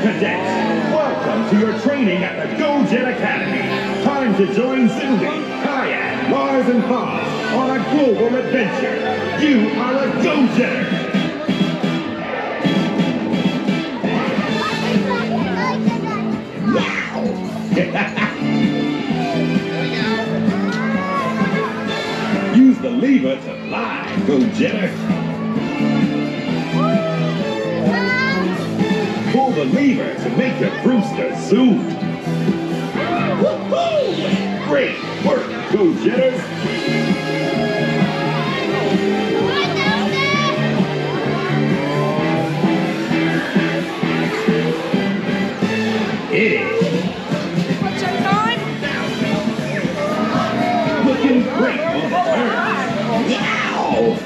Cadets, welcome to your training at the Go Jet Academy. Time to join Xuli, Kyan, Lars, and Haas on a global adventure. You are a Go Jetter. Use the lever to fly, Go Jetter. Pull the lever to make your Vroomster zoom. Woo-hoo! Great work, Go Jetters! It is. What's your time? Looking great on the turn. Wow!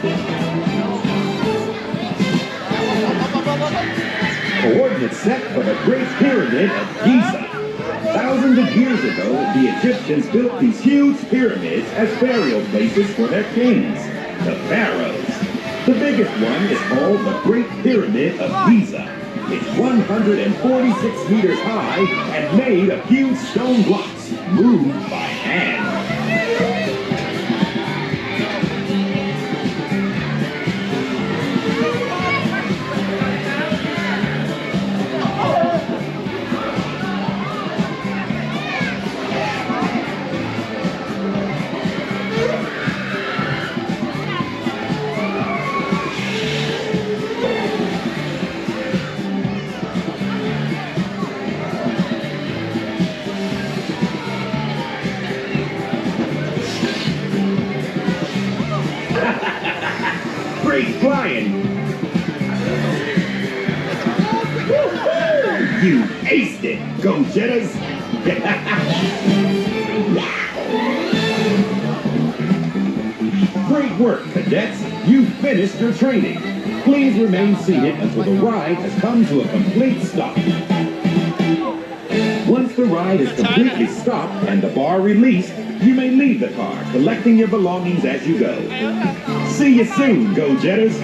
Coordinates set for the Great Pyramid of Giza. Thousands of years ago, the Egyptians built these huge pyramids as burial places for their kings, the pharaohs. The biggest one is called the Great Pyramid of Giza. It's 146 meters high and made of huge stone blocks moved by hand. Great flying! You aced it, Go Jetters! Great work, cadets! You finished your training. Please remain seated until the ride has come to a complete stop. Once the ride is completely stopped and the bar released, you may leave the car, collecting your belongings as you go. See you soon, Go Jetters!